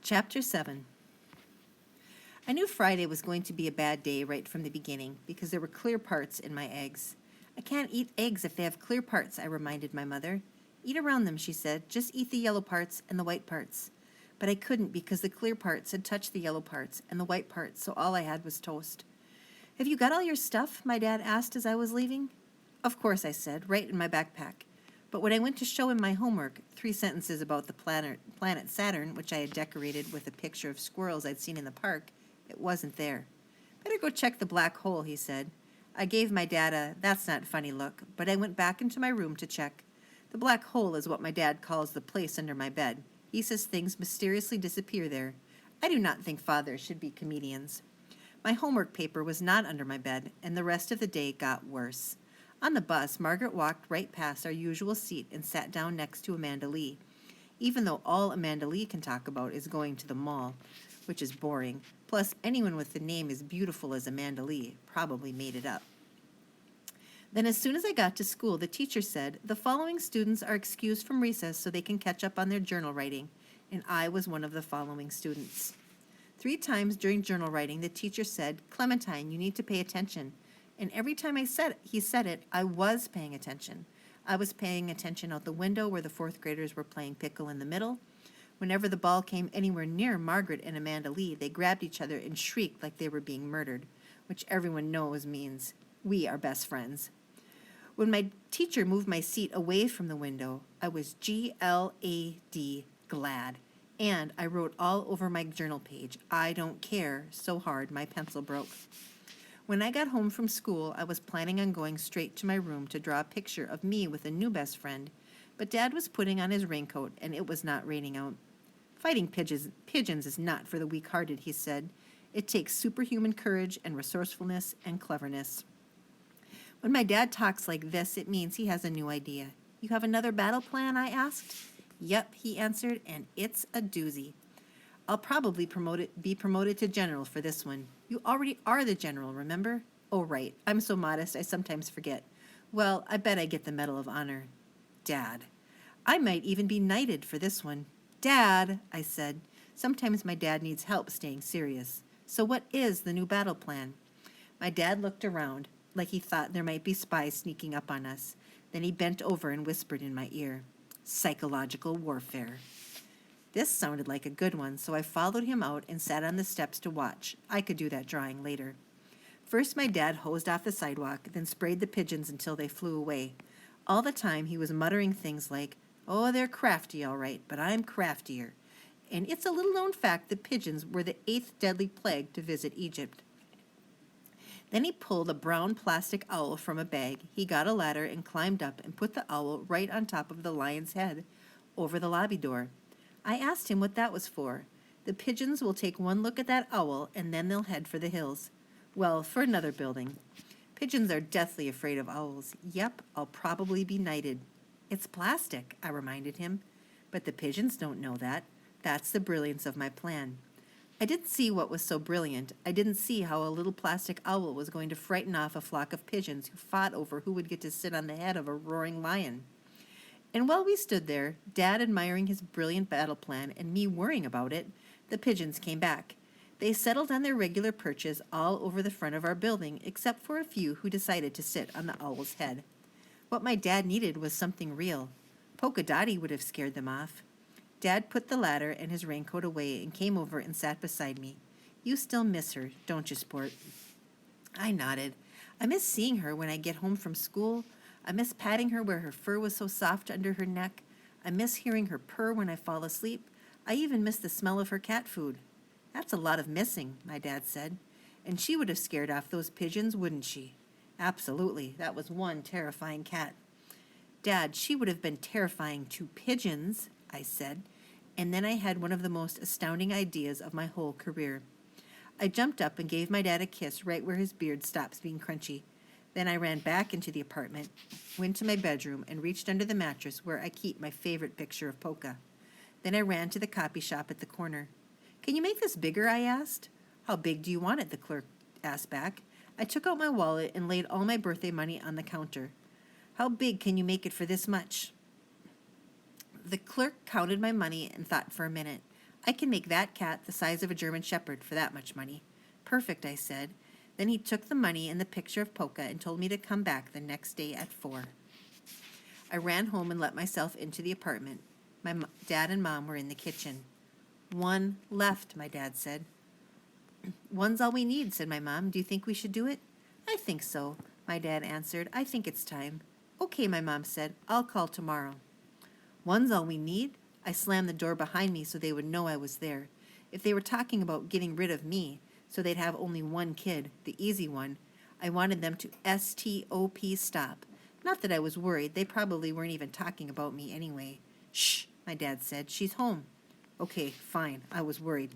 Chapter 7. I knew Friday was going to be a bad day right from the beginning because there were clear parts in my eggs. I can't eat eggs if they have clear parts, I reminded my mother. Eat around them, she said. Just eat the yellow parts and the white parts. But I couldn't because the clear parts had touched the yellow parts and the white parts, so all I had was toast. Have you got all your stuff? My dad asked as I was leaving. Of course, I said, right in my backpack. But when I went to show him my homework, 3 sentences about the planet Saturn, which I had decorated with a picture of squirrels I'd seen in the park, it wasn't there. Better go check the black hole, he said. I gave my dad a that's not funny look, but I went back into my room to check. The black hole is what my dad calls the place under my bed. He says things mysteriously disappear there. I do not think fathers should be comedians. My homework paper was not under my bed, and the rest of the day got worse. On the bus, Margaret walked right past our usual seat and sat down next to Amanda Lee, even though all Amanda Lee can talk about is going to the mall, which is boring. Plus, anyone with the name as beautiful as Amanda Lee probably made it up. Then as soon as I got to school, the teacher said, the following students are excused from recess so they can catch up on their journal writing, and I was one of the following students. 3 times during journal writing, the teacher said, Clementine, you need to pay attention. And every time he said it, I was paying attention. I was paying attention out the window where the 4th graders were playing pickle in the middle. Whenever the ball came anywhere near Margaret and Amanda Lee, they grabbed each other and shrieked like they were being murdered, which everyone knows means we are best friends. When my teacher moved my seat away from the window, I was Glad, glad, and I wrote all over my journal page, I don't care, so hard my pencil broke. When I got home from school, I was planning on going straight to my room to draw a picture of me with a new best friend, but Dad was putting on his raincoat and it was not raining out. Fighting pigeons is not for the weak-hearted, he said. It takes superhuman courage and resourcefulness and cleverness. When my dad talks like this, it means he has a new idea. You have another battle plan, I asked. Yep, he answered, and it's a doozy. I'll probably be promoted to general for this one. You already are the general, remember? Oh, right. I'm so modest I sometimes forget. Well, I bet I get the Medal of Honor. Dad. I might even be knighted for this one. Dad, I said. Sometimes my dad needs help staying serious. So what is the new battle plan? My dad looked around, like he thought there might be spies sneaking up on us. Then he bent over and whispered in my ear. Psychological warfare. This sounded like a good one, so I followed him out and sat on the steps to watch. I could do that drawing later. First, my dad hosed off the sidewalk, then sprayed the pigeons until they flew away. All the time, he was muttering things like, oh, they're crafty, all right, but I'm craftier. And it's a little-known fact that pigeons were the 8th deadly plague to visit Egypt. Then he pulled a brown plastic owl from a bag. He got a ladder and climbed up and put the owl right on top of the lion's head, over the lobby door. I asked him what that was for. The pigeons will take one look at that owl, and then they'll head for the hills. Well, for another building. Pigeons are deathly afraid of owls. Yep, I'll probably be knighted. It's plastic, I reminded him. But the pigeons don't know that. That's the brilliance of my plan. I didn't see what was so brilliant. I didn't see how a little plastic owl was going to frighten off a flock of pigeons who fought over who would get to sit on the head of a roaring lion. And while we stood there, Dad admiring his brilliant battle plan and me worrying about it, the pigeons came back. They settled on their regular perches all over the front of our building, except for a few who decided to sit on the owl's head. What my dad needed was something real. Polka Dotty would have scared them off. Dad put the ladder and his raincoat away and came over and sat beside me. You still miss her, don't you, sport? I nodded. I miss seeing her when I get home from school. I miss patting her where her fur was so soft under her neck. I miss hearing her purr when I fall asleep. I even miss the smell of her cat food. That's a lot of missing, my dad said. And she would have scared off those pigeons, wouldn't she? Absolutely. That was one terrifying cat. Dad, she would have been terrifying to pigeons, I said. And then I had one of the most astounding ideas of my whole career. I jumped up and gave my dad a kiss right where his beard stops being crunchy. Then I ran back into the apartment, went to my bedroom, and reached under the mattress where I keep my favorite picture of Polka. Then I ran to the copy shop at the corner. Can you make this bigger? I asked. How big do you want it? The clerk asked back. I took out my wallet and laid all my birthday money on the counter. How big can you make it for this much? The clerk counted my money and thought for a minute. I can make that cat the size of a German Shepherd for that much money. Perfect, I said. Then he took the money and the picture of Polka and told me to come back the next day at 4. I ran home and let myself into the apartment. My dad and Mom were in the kitchen. 1 left, my dad said. 1's all we need, said my Mom. Do you think we should do it? I think so, my dad answered. I think it's time. Okay, my Mom said. I'll call tomorrow. 1's all we need? I slammed the door behind me so they would know I was there. If they were talking about getting rid of me, so they'd have only 1 kid, the easy one, I wanted them to stop. Not that I was worried. They probably weren't even talking about me anyway. Shh, my dad said. She's home. Okay, fine. I was worried.